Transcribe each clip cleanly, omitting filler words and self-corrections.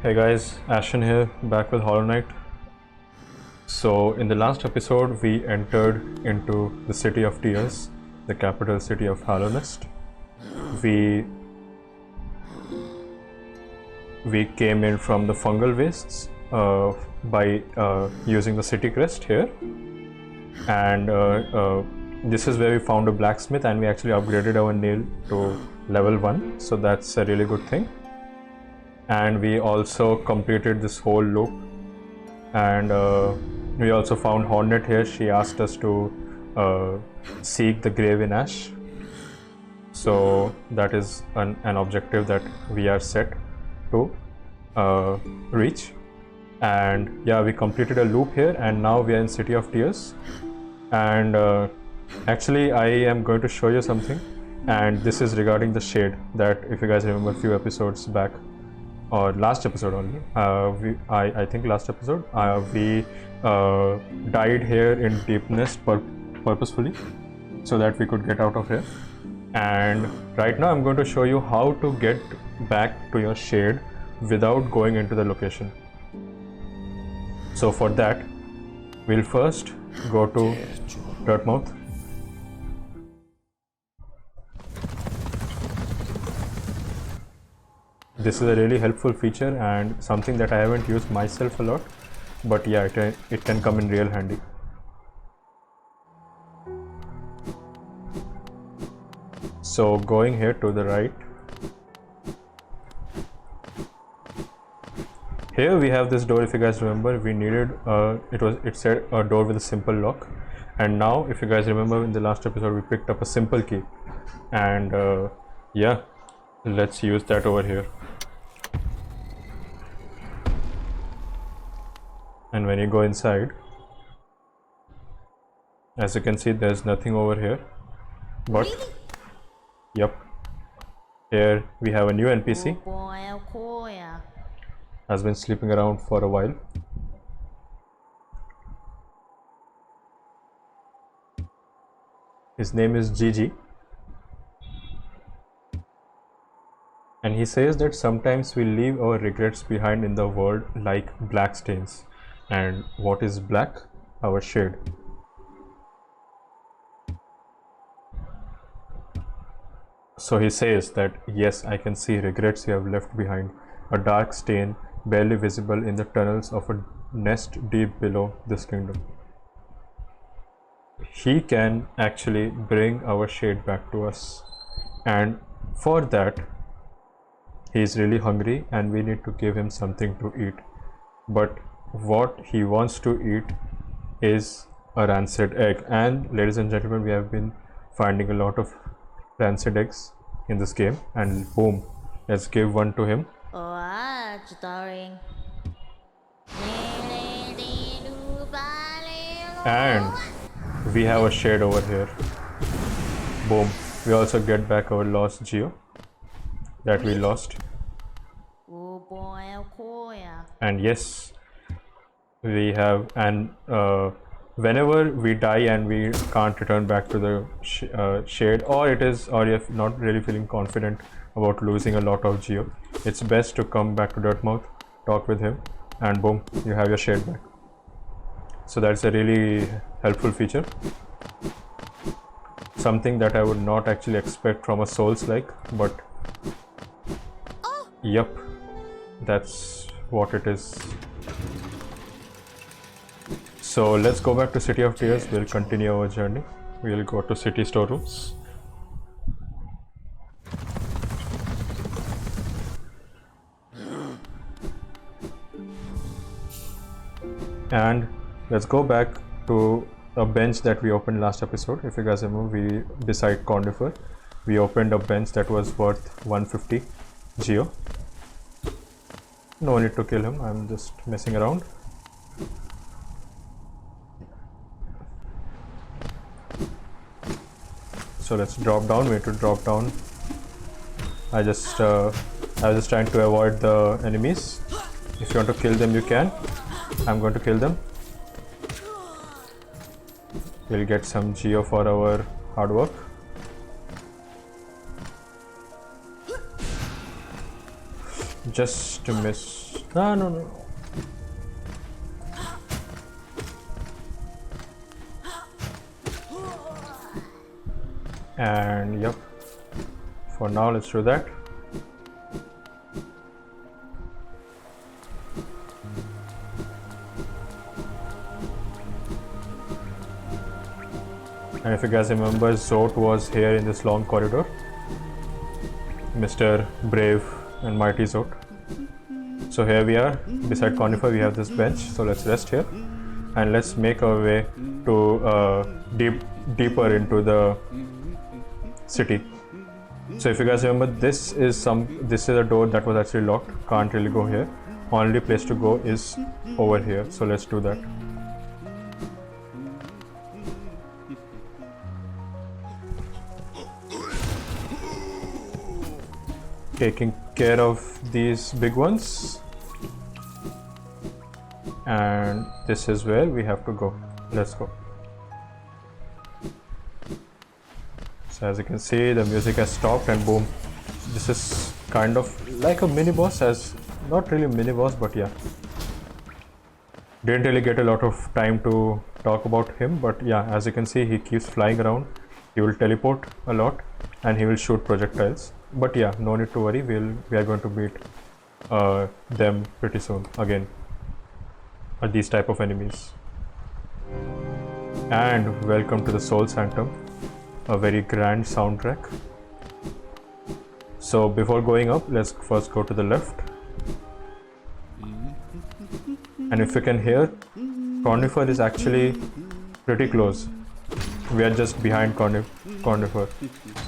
Hey guys, Ashen here, back with Hollow Knight. So in the last episode we entered into the City of Tears, the capital city of Hallownest. We came in from the fungal wastes by using the city crest here, and this is where we found a blacksmith, and we actually upgraded our nail to level 1, so that's a really good thing. And we also completed this whole loop, and we also found Hornet here. She asked us to seek the grave in ash, so that is an objective that we are set to reach. And yeah, we completed a loop here, and now we are in City of Tears. And actually I am going to show you something, and this is regarding the shade that, if you guys remember a few episodes back, or last episode only, I think last episode we died here in deepness purposefully so that we could get out of here. And right now I'm going to show you how to get back to your shade without going into the location. So for that, we'll first go to Dirtmouth. This is a really helpful feature and something that I haven't used myself a lot, but yeah, it can come in real handy. So going here to the right, here we have this door. If you guys remember, we needed it said a door with a simple lock, and now if you guys remember in the last episode we picked up a simple key, and yeah, let's use that over here. And when you go inside, as you can see, there's nothing over here, but yep, here we have a new NPC. Has been sleeping around for a while. His name is Gigi, and he says that sometimes we leave our regrets behind in the world like black stains. And what is black? Our shade. So he says that yes, I can see regrets you have left behind, a dark stain barely visible in the tunnels of a nest deep below this kingdom. He can actually bring our shade back to us, and for that he is really hungry and we need to give him something to eat. But what he wants to eat is a rancid egg, and ladies and gentlemen, we have been finding a lot of rancid eggs in this game, and boom, let's give one to him. And we have a shade over here. Boom, we also get back our lost Geo that we lost. And yes, we have, and whenever we die and we can't return back to the shade, or you're not really feeling confident about losing a lot of Geo, it's best to come back to Dirtmouth, talk with him, and boom, you have your shade back. So that's a really helpful feature, something that I would not actually expect from a Souls-like, but yep, that's what it is. So let's go back to City of Tears. We'll continue our journey. We'll go to city storerooms. And let's go back to a bench that we opened last episode. If you guys remember, beside Condifer, we opened a bench that was worth 150 Geo. No need to kill him, I'm just messing around. So let's drop down. We need to drop down. I was just trying to avoid the enemies. If you want to kill them, you can. I'm going to kill them. We'll get some Geo for our hard work. Just to miss. No. And yep, for now let's do that. And if you guys remember, Zot was here in this long corridor. Mr. Brave and Mighty Zot. So here we are, beside Conifer we have this bench, so let's rest here. And let's make our way to deeper into the city. So if you guys remember, this is a door that was actually locked, can't really go here. Only place to go is over here, so let's do that. Taking care of these big ones, and this is where we have to go. Let's go. So as you can see, the music has stopped and boom, this is kind of like a mini boss, as not really a mini boss, but yeah, didn't really get a lot of time to talk about him, but yeah, as you can see, he keeps flying around, he will teleport a lot, and he will shoot projectiles. But yeah, no need to worry, we are going to beat them pretty soon again, these type of enemies. And welcome to the Soul Sanctum, a very grand soundtrack. So before going up, let's first go to the left. And if you can hear, Conifer is actually pretty close. We are just behind Conifer.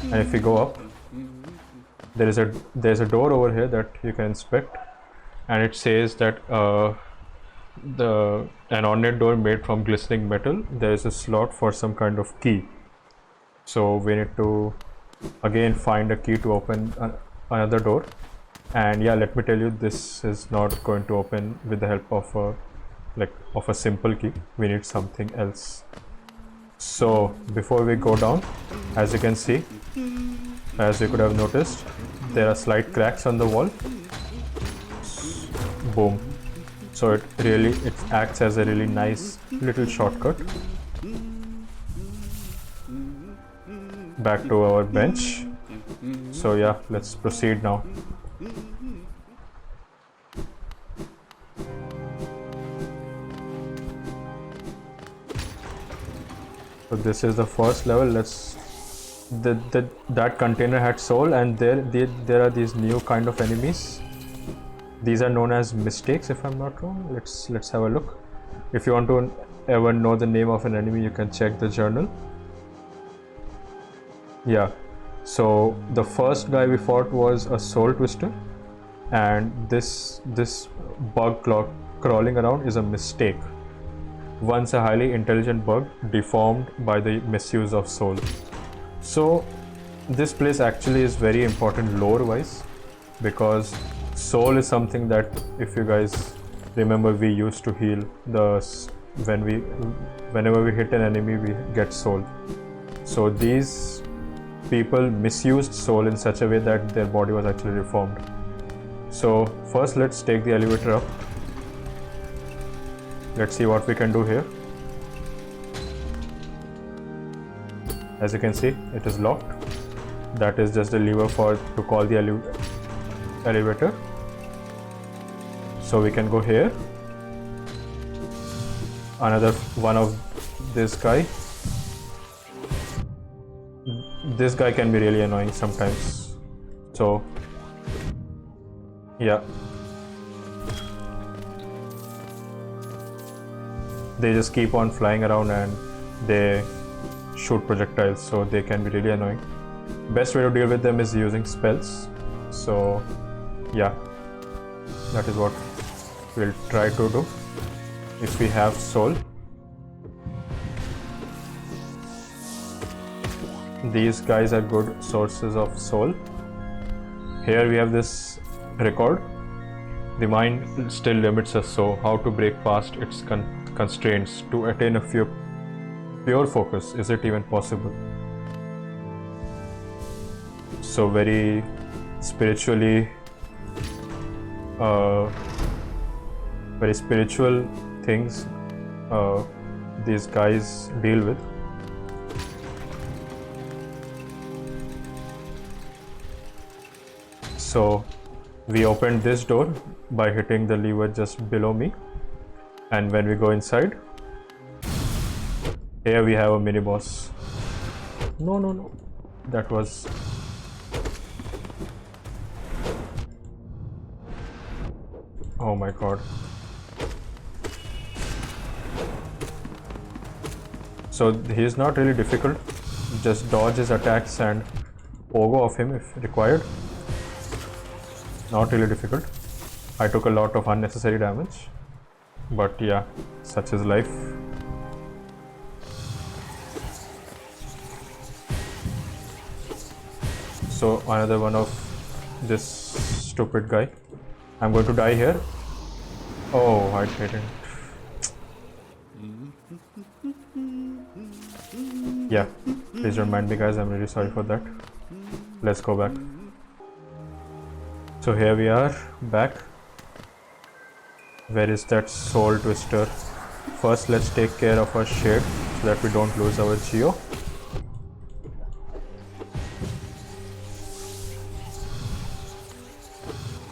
And if we go up, there's a door over here that you can inspect, and it says that an ornate door made from glistening metal. There is a slot for some kind of key. So we need to again find a key to open another door. And yeah, let me tell you, this is not going to open with the help of a simple key. We need something else. So before we go down, as you can see, as you could have noticed, there are slight cracks on the wall. Boom. So it acts as a really nice little shortcut back to our bench. So yeah, let's proceed now. So this is the first level. That container had soul, and there are these new kind of enemies. These are known as mistakes, if I'm not wrong. Let's have a look. If you want to ever know the name of an enemy, you can check the journal. Yeah, so the first guy we fought was a soul twister, and this bug crawling around is a mistake. Once a highly intelligent bug deformed by the misuse of soul. So this place actually is very important lore wise, because soul is something that, if you guys remember, we used to heal whenever we hit an enemy, we get soul. So these people misused soul in such a way that their body was actually reformed. So first let's take the elevator up. Let's see what we can do here. As you can see, it is locked. That is just a lever to call the elevator. So we can go here. Another one of this guy. This guy can be really annoying sometimes. So yeah, they just keep on flying around and they shoot projectiles, so they can be really annoying. Best way to deal with them is using spells. So yeah, that is what we'll try to do if we have soul. These guys are good sources of soul. Here we have this record. The mind still limits us, so how to break past its constraints to attain a pure focus? Is it even possible? So very spiritually very spiritual things these guys deal with. So we opened this door by hitting the lever just below me, and when we go inside, here we have a mini boss. No, that was... Oh my god. So he is not really difficult, just dodge his attacks and pogo of him if required. Not really difficult. I took a lot of unnecessary damage, but yeah, such is life. So another one of this stupid guy. I'm going to die here. Oh, I didn't. Yeah, please don't mind me guys, I'm really sorry for that. Let's go back. So here we are, back. Where is that soul twister? First let's take care of our shade so that we don't lose our geo.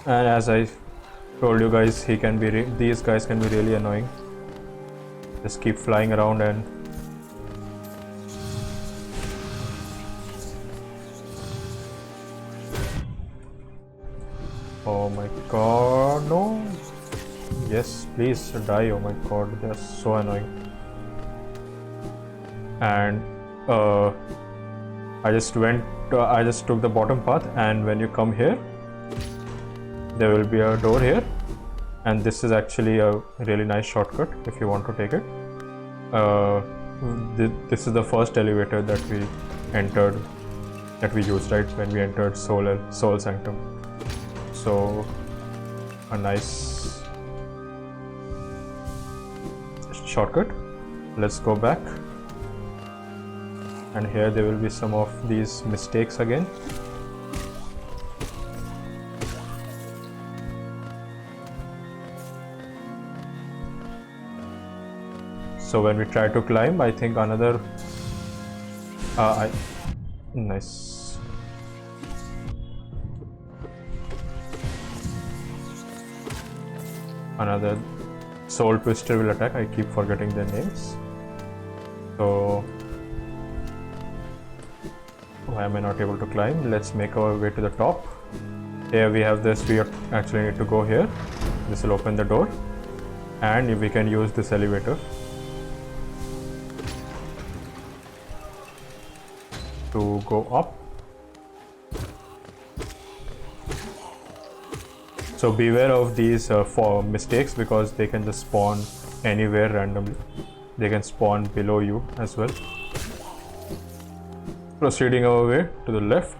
And as I told you guys, these guys can be really annoying. Just keep flying around and oh my god, no. Yes, please die. Oh my god, they're so annoying. And I just took the bottom path, and when you come here, there will be a door here, and this is actually a really nice shortcut if you want to take it. This is the first elevator that we used right when we entered Soul Sanctum. So a nice shortcut. Let's go back, and here there will be some of these mistakes again. So when we try to climb, I think another nice. Another soul twister will attack. I keep forgetting their names. So why am I not able to climb? Let's make our way to the top. Here we have this. We actually need to go here. This will open the door, and we can use this elevator to go up. So beware of these for mistakes, because they can just spawn anywhere randomly. They can spawn below you as well. Proceeding our way to the left.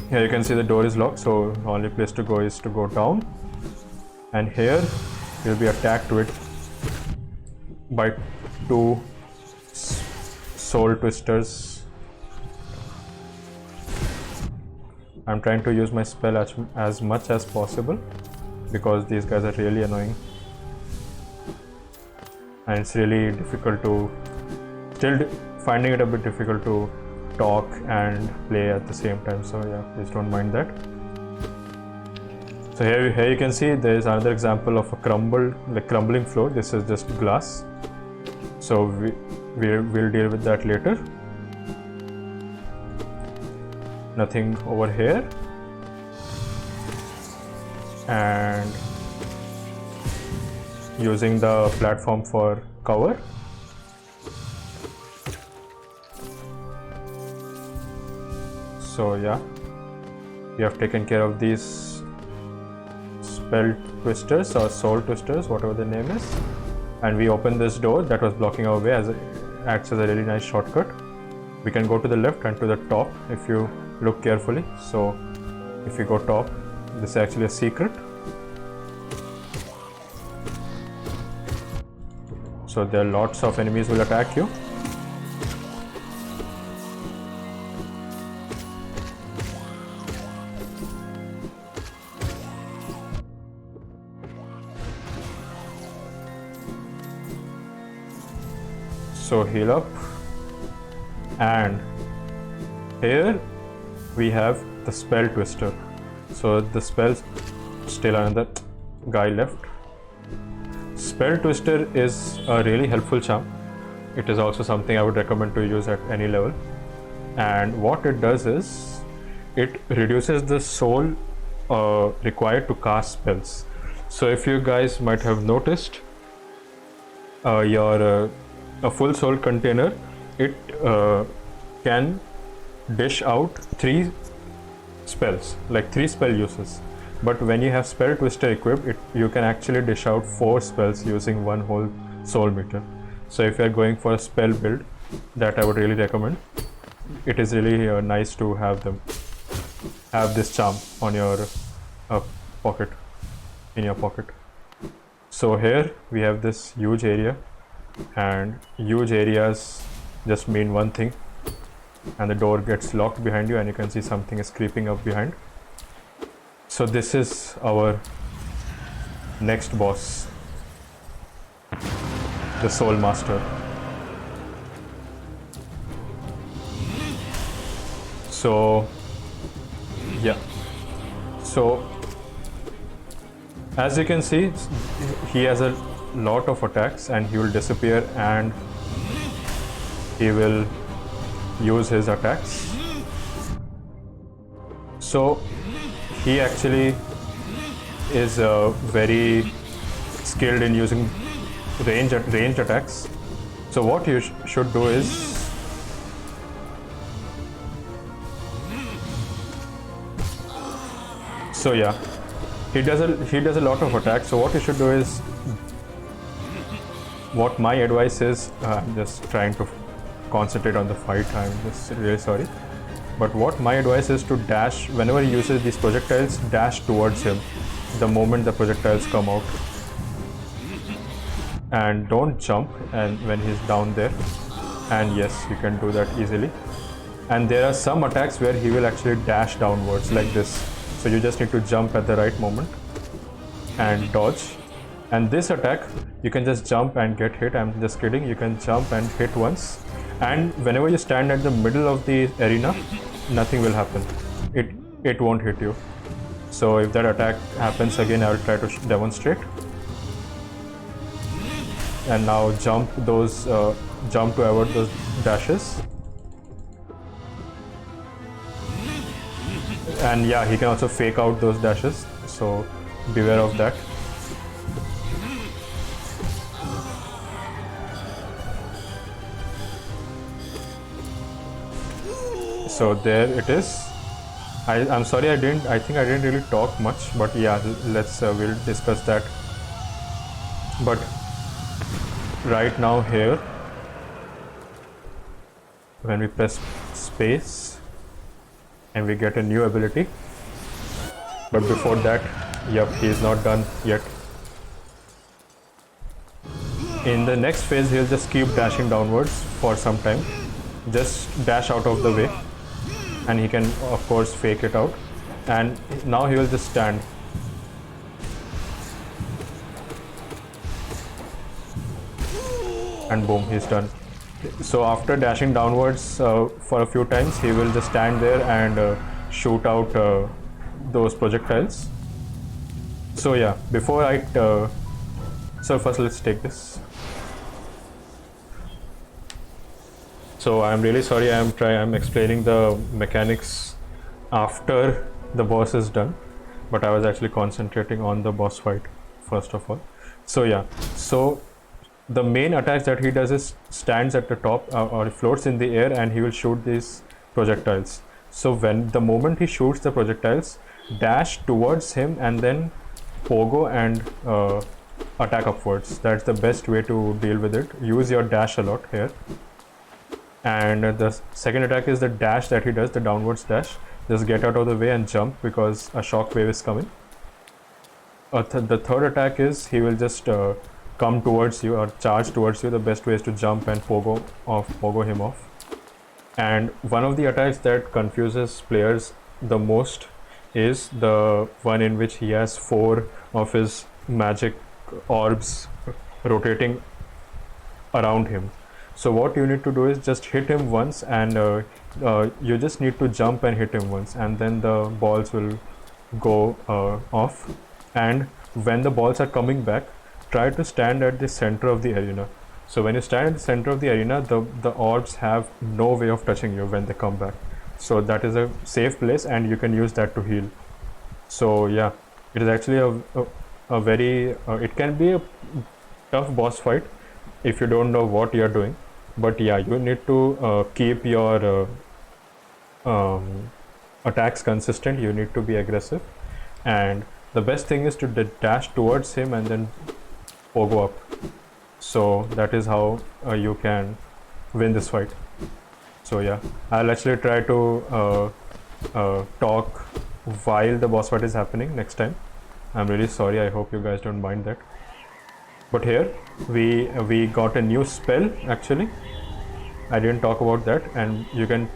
Here you can see the door is locked, so the only place to go is to go down. And here you'll be attacked with by two soul twisters. I'm trying to use my spell as much as possible because these guys are really annoying, and it's really difficult to finding it a bit difficult to talk and play at the same time. So yeah, please don't mind that. So here you can see there is another example of a crumbling floor. This is just glass, so we'll deal with that later. Nothing over here, and using the platform for cover. So yeah, we have taken care of these spell twisters or soul twisters, whatever the name is, and we open this door that was blocking our way, as it acts as a really nice shortcut. We can go to the left and to the top if you look carefully. So if you go top, this is actually a secret. So there are lots of enemies will attack you. So heal up, and here we have the spell twister. So the spells, still another guy left. Spell twister is a really helpful charm. It is also something I would recommend to use at any level. And what it does is it reduces the soul required to cast spells. So if you guys might have noticed, your a full soul container, it can dish out 3 spells, like 3 spell uses. But when you have spell twister equipped, you can actually dish out 4 spells using 1 whole soul meter. So if you are going for a spell build, that I would really recommend. It is really nice to have this charm on your pocket, in your pocket. So here we have this huge area, and huge areas just mean one thing, and the door gets locked behind you and you can see something is creeping up behind. So this is our next boss, the Soul Master. So yeah, so as you can see, he has a lot of attacks and he will disappear and he will use his attacks. So he actually is very skilled in using ranged attacks. So what you should do is he does a lot of attacks. So what you should do is, what my advice is, I'm just trying to concentrate on the fight, I'm just really sorry. But what my advice is to dash, whenever he uses these projectiles, dash towards him the moment the projectiles come out. And don't jump and when he's down there. And yes, you can do that easily. And there are some attacks where he will actually dash downwards like this. So you just need to jump at the right moment and dodge. And this attack, you can just jump and get hit. I'm just kidding. You can jump and hit once. And whenever you stand at the middle of the arena, nothing will happen. It won't hit you. So if that attack happens again, I will try to demonstrate. And now jump to avoid those dashes. And yeah, he can also fake out those dashes, so beware of that. So there it is. I'm sorry I think I didn't really talk much, but yeah, we'll discuss that. But right now here, when we press space and we get a new ability, but before that, yep, he is not done yet. In the next phase, he'll just keep dashing downwards for some time. Just dash out of the way, and he can of course fake it out. And now he will just stand. And boom, he's done. So after dashing downwards for a few times, he will just stand there and shoot out those projectiles. So yeah, so first let's take this. So I'm really sorry, I'm explaining the mechanics after the boss is done, but I was actually concentrating on the boss fight first of all. So yeah, so the main attacks that he does is stands at the top or floats in the air, and he will shoot these projectiles. So the moment he shoots the projectiles, dash towards him and then pogo and attack upwards. That's the best way to deal with it. Use your dash a lot here. And the second attack is the dash that he does, the downwards dash. Just get out of the way and jump because a shock wave is coming. The third attack is he will just come towards you or charge towards you. The best way is to jump and pogo him off. And one of the attacks that confuses players the most is the one in which he has 4 of his magic orbs rotating around him. So what you need to do is just hit him once, and you just need to jump and hit him once, and then the balls will go off. And when the balls are coming back, try to stand at the center of the arena. So when you stand at the center of the arena, the orbs have no way of touching you when they come back. So that is a safe place, and you can use that to heal. So yeah, it is actually a very it can be a tough boss fight if you don't know what you are doing. But yeah, you need to keep your attacks consistent. You need to be aggressive, and the best thing is to dash towards him and then pogo up. So that is how you can win this fight. So yeah, I'll actually try to talk while the boss fight is happening next time. I'm really sorry, I hope you guys don't mind that. But here we got a new spell. Actually, I didn't talk about that, and you can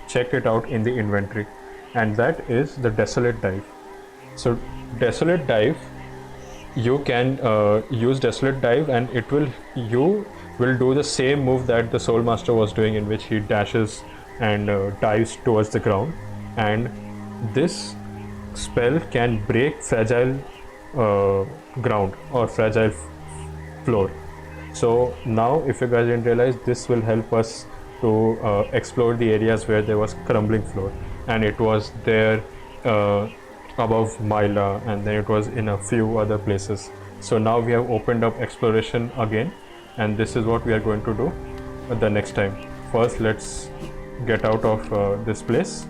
check it out in the inventory, and that is the Desolate Dive. So Desolate Dive, you can use Desolate Dive, and you will do the same move that the Soul Master was doing, in which he dashes and dives towards the ground. And this spell can break fragile ground or fragile floor. So now, if you guys didn't realize, this will help us to explore the areas where there was crumbling floor, and it was there above Myla, and then it was in a few other places. So now we have opened up exploration again, and this is what we are going to do the next time. First, let's get out of this place.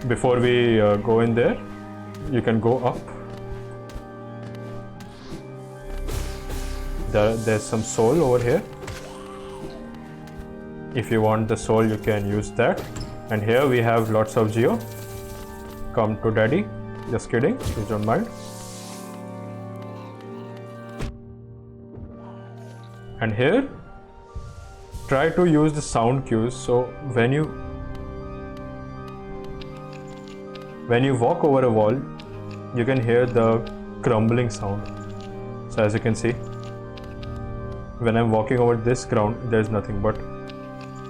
Before we go in there, you can go up. There's some soul over here. If you want the soul, you can use that. And here we have lots of geo. Come to daddy. Just kidding, please don't mind. And here, try to use the sound cues. So when you walk over a wall, you can hear the crumbling sound. So as you can see, when I'm walking over this ground, there's nothing, but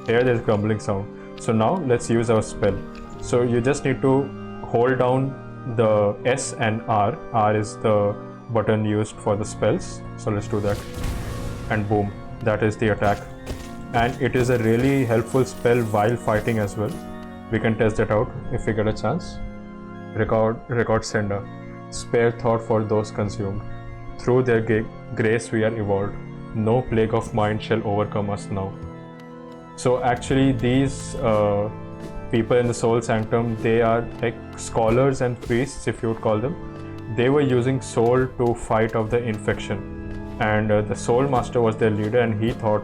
here there's crumbling sound. So now let's use our spell. So you just need to hold down the S and R. R is the button used for the spells. So let's do that. And boom, that is the attack. And it is a really helpful spell while fighting as well. We can test that out if we get a chance. Record sender. Spare thought for those consumed. Through their grace we are evolved. No plague of mind shall overcome us now. So actually these people in the Soul Sanctum, they are like scholars and priests, if you would call them. They were using soul to fight off the infection, and the Soul Master was their leader, and he thought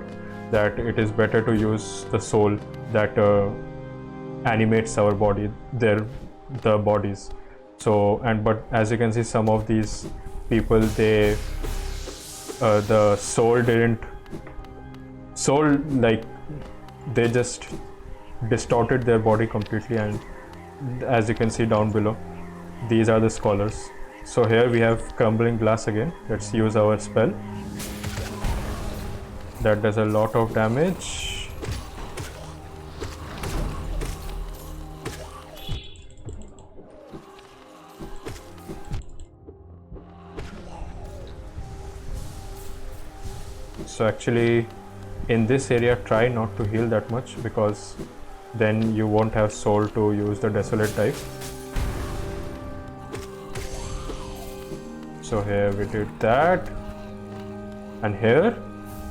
that it is better to use the soul that animates our body, the bodies. So but as you can see, some of these people, the soul they just distorted their body completely. And as you can see down below, these are the scholars. So here we have crumbling glass again. Let's use our spell. That does a lot of damage. So actually in this area, try not to heal that much, because then you won't have soul to use the Desolate Dive. So here we did that, and here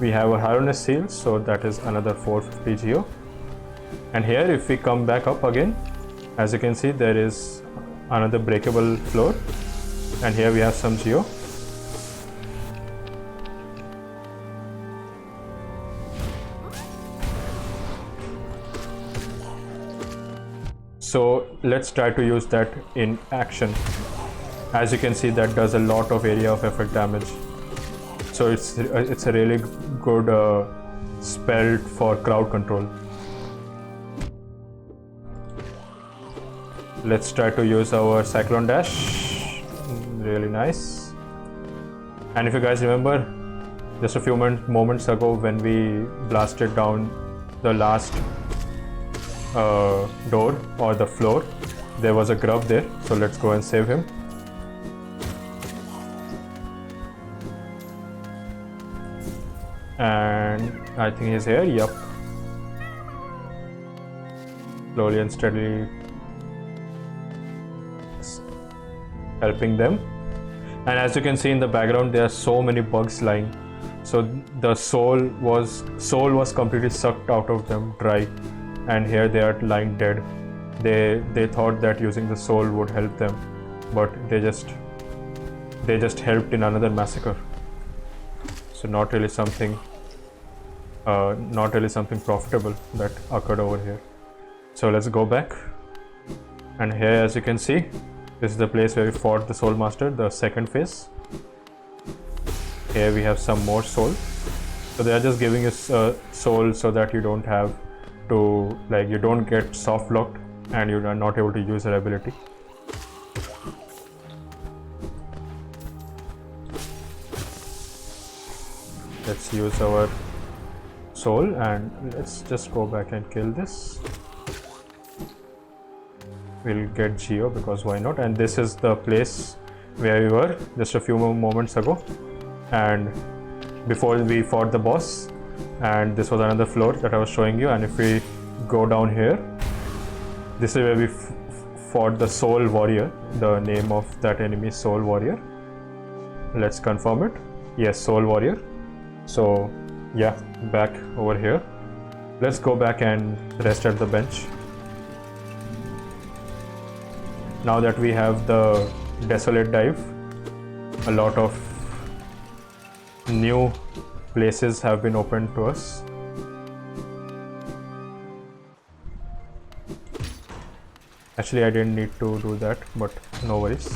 we have a Harness Seal, so that is another 450 geo. And here if we come back up again, as you can see, there is another breakable floor, and here we have some geo. So let's try to use that in action. As you can see, that does a lot of area of effect damage. So it's a really good spell for crowd control. Let's try to use our Cyclone Dash. Really nice. And if you guys remember, just a few moments ago when we blasted down the last door or the floor, there was a grub there, so let's go and save him. And I think he's here. Yep. Slowly and steadily helping them. And as you can see in the background, there are so many bugs lying. So the soul was completely sucked out of them dry, and here they are lying dead. They thought that using the soul would help them, but they just helped in another massacre. So not really something profitable that occurred over here. So let's go back, and here, as you can see, this is the place where we fought the Soul Master, the second phase. Here we have some more soul. So they are just giving us soul so that you don't have to, like, you don't get soft locked and you are not able to use your ability. Let's use our soul and let's just go back and kill this. We'll get Geo because why not? And this is the place where we were just a few moments ago, and before we fought the boss. And this was another floor that I was showing you. And if we go down here, this is where we fought the Soul Warrior. The name of that enemy is Soul Warrior. Let's confirm it. Yes, Soul Warrior. So yeah, back over here. Let's go back and rest at the bench. Now that we have the Desolate Dive, a lot of new places have been opened to us. Actually, I didn't need to do that, but no worries.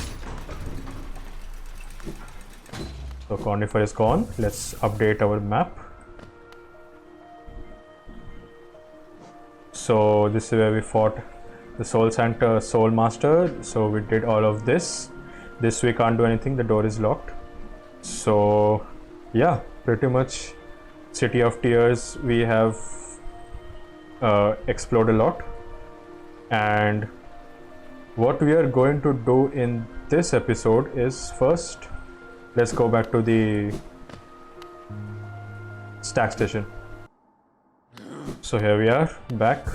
So Conifer is gone. Let's update our map. So this is where we fought the Soul Master. So we did all of this. This we can't do anything, the door is locked. So yeah, pretty much City of Tears we have explored a lot. And what we are going to do in this episode is, first let's go back to the stack station. So here we are back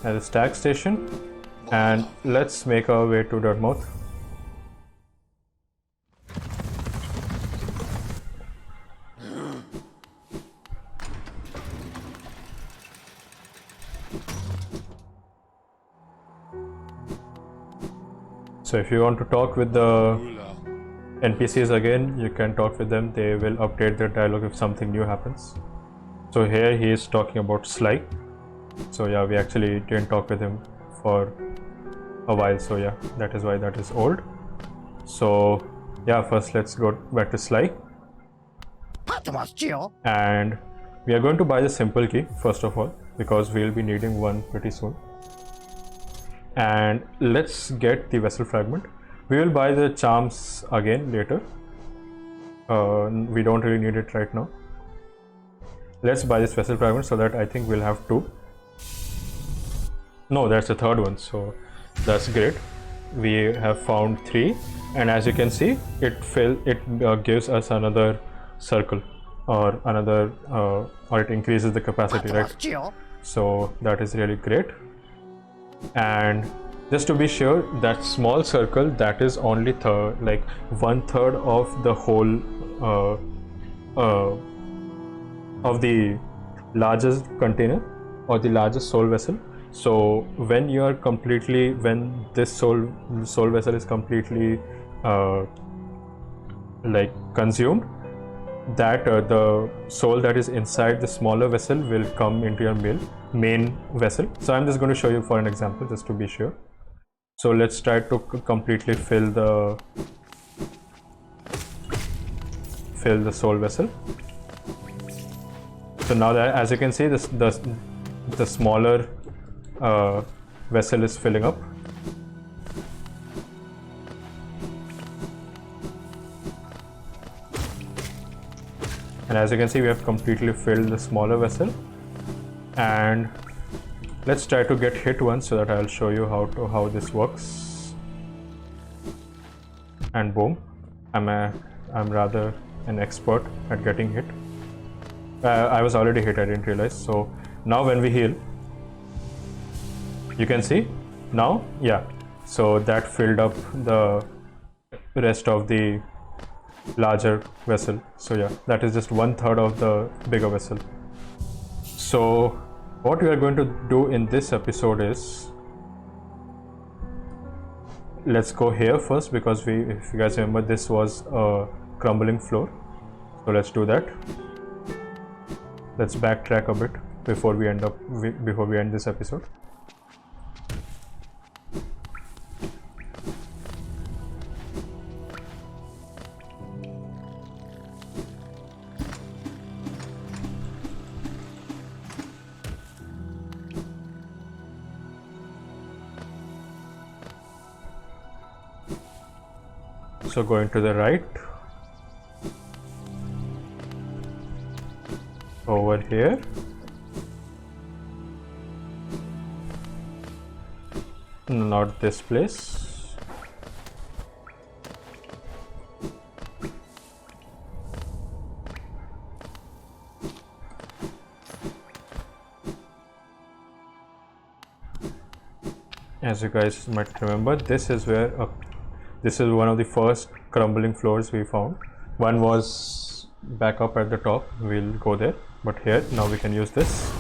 at the stack station, and let's make our way to Dirtmouth. So if you want to talk with the NPCs again, you can talk with them. They will update their dialogue if something new happens. So here he is talking about Sly. So yeah, we actually didn't talk with him for a while, so yeah, that is why that is old. So yeah, first let's go back to Sly. And we are going to buy the simple key first of all, because we'll be needing one pretty soon. And let's get the vessel fragment. We will buy the charms again later. We don't really need it right now. Let's buy this vessel fragment so that I think we'll have two. No, that's the third one, so that's great. We have found 3, and as you can see, it gives us another circle, or another or it increases the capacity, right? So that is really great. And just to be sure, that small circle, that is only like 1/3 of the whole of the largest container or the largest soul vessel. So when this soul vessel is completely like consumed, that the soul that is inside the smaller vessel will come into your main vessel. So I'm just going to show you for an example, just to be sure. So let's try to completely fill the soul vessel. So now that, as you can see, the smaller vessel is filling up. And as you can see, we have completely filled the smaller vessel. And let's try to get hit once so that I'll show you how this works. And boom, I'm rather an expert at getting hit. I was already hit, I didn't realize. So now when we heal, you can see now, yeah, so that filled up the rest of the larger vessel. So yeah, that is just 1/3 of the bigger vessel. So what we are going to do in this episode is, let's go here first, because if you guys remember, this was a crumbling floor. So let's do that. Let's backtrack a bit before we end this episode. So going to the right, over here, not this place, as you guys might remember, this is one of the first crumbling floors we found. One was back up at the top, we'll go there, but here now we can use this,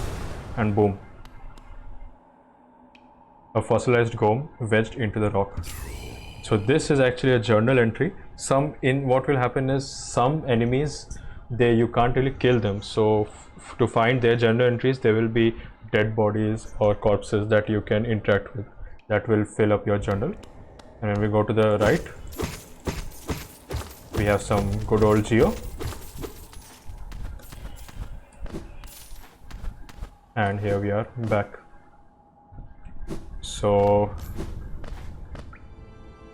and boom, a fossilized gome wedged into the rock. So this is actually a journal entry. What will happen is, some enemies, you can't really kill them, so to find their journal entries, there will be dead bodies or corpses that you can interact with, that will fill up your journal. And when we go to the right, we have some good old geo, and here we are back. So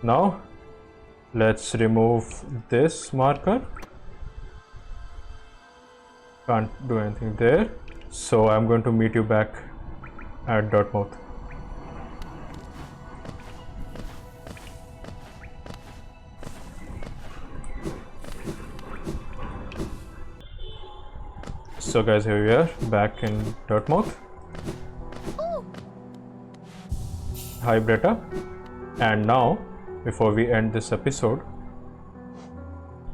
now let's remove this marker. Can't do anything there, so I'm going to meet you back at Dirtmouth. So guys, here we are back in Dirtmouth. Hi Bretta. And now, before we end this episode,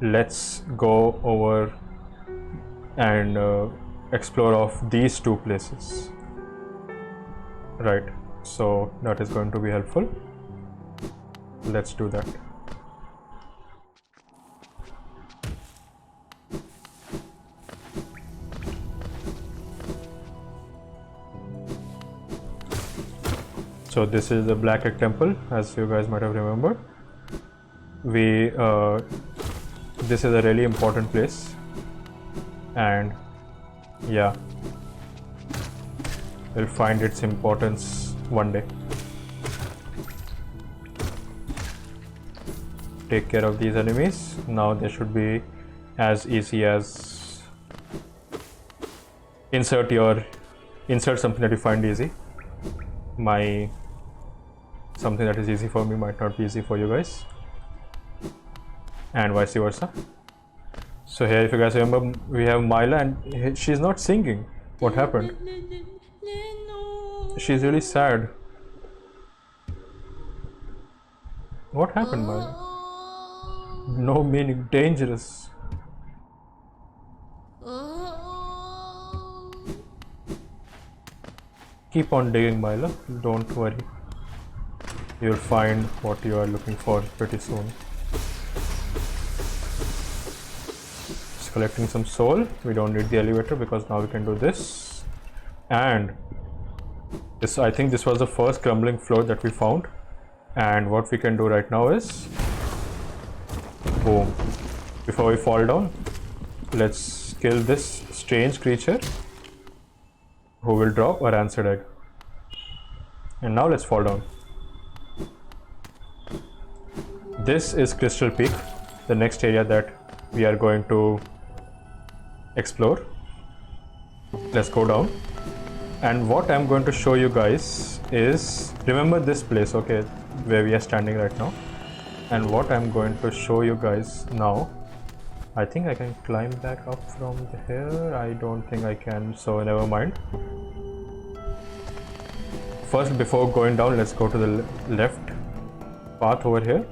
let's go over and explore of these two places. Right, so that is going to be helpful. Let's do that. So this is the Black Egg Temple, as you guys might have remembered. This is a really important place, and yeah, we'll find its importance one day. Take care of these enemies. Now they should be as easy as insert something that you find easy. Something that is easy for me might not be easy for you guys, and vice versa. So here, if you guys remember, we have Myla, and she's not singing. What happened? She's really sad. What happened, Myla? No meaning, dangerous. Keep on digging, Myla, don't worry. You'll find what you are looking for pretty soon. Just collecting some soul. We don't need the elevator because now we can do this. And this, I think this was the first crumbling floor that we found. And what we can do right now is, boom. Before we fall down, let's kill this strange creature who will drop a Rancid Egg. And now let's fall down. This is Crystal Peak, the next area that we are going to explore. Let's go down. And what I'm going to show you guys is, remember this place, okay, where we are standing right now. And what I'm going to show you guys now, I think I can climb back up from here. I don't think I can, so never mind. First, before going down, let's go to the left path over here.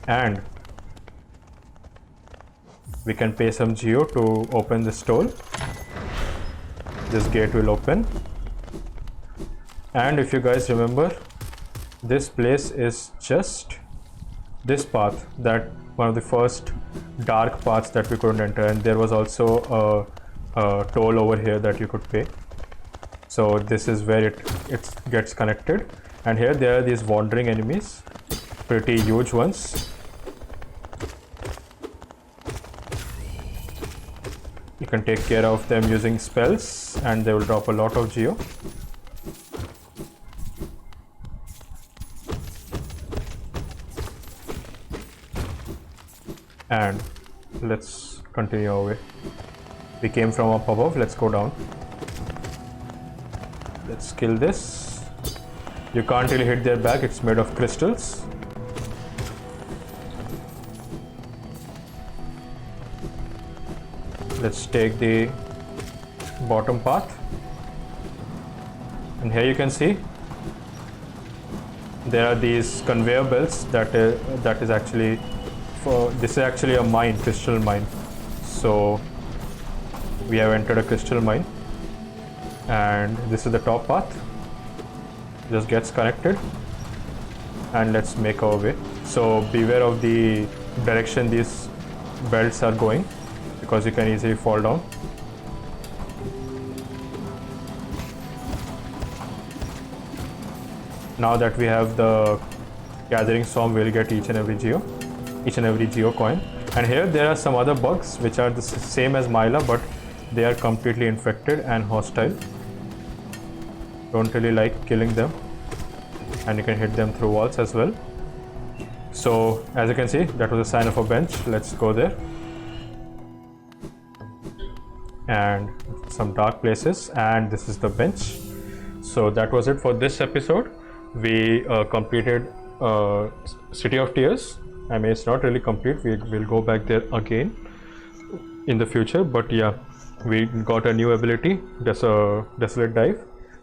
And we can pay some geo to open this door. This gate will open. And if you guys remember, this place is just this path, that one of the first dark paths that we couldn't enter, and there was also a toll over here that you could pay. So this is where it gets connected, and here there are these wandering enemies, pretty huge ones. You can take care of them using spells and they will drop a lot of geo. And let's continue our way. We came from up above, let's go down. Let's kill this. You can't really hit their back, it's made of crystals. Let's take the bottom path. And here you can see there are these conveyor belts that is actually this is actually a mine, crystal mine. So we have entered a crystal mine, and this is the top path. Just gets connected, and let's make our way. So beware of the direction these belts are going, because you can easily fall down. Now that we have the gathering storm, we'll get each and every geo coin. And here there are some other bugs which are the same as Myla, but they are completely infected and hostile. Don't really like killing them, and you can hit them through walls as well. So as you can see, that was a sign of a bench. Let's go there. And some dark places, and this is the bench. So that was it for this episode. We completed City of Tears. I mean, it's not really complete. We will go back there again in the future, but yeah, we got a new ability, Desolate Dive,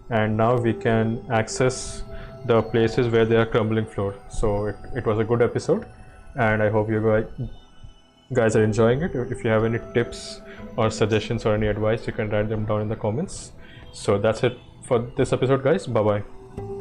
and now we can access the places where there are crumbling floor. So it was a good episode, and I hope you guys are enjoying it. If you have any tips or suggestions or any advice, you can write them down in the comments. So that's it for this episode, guys. Bye bye.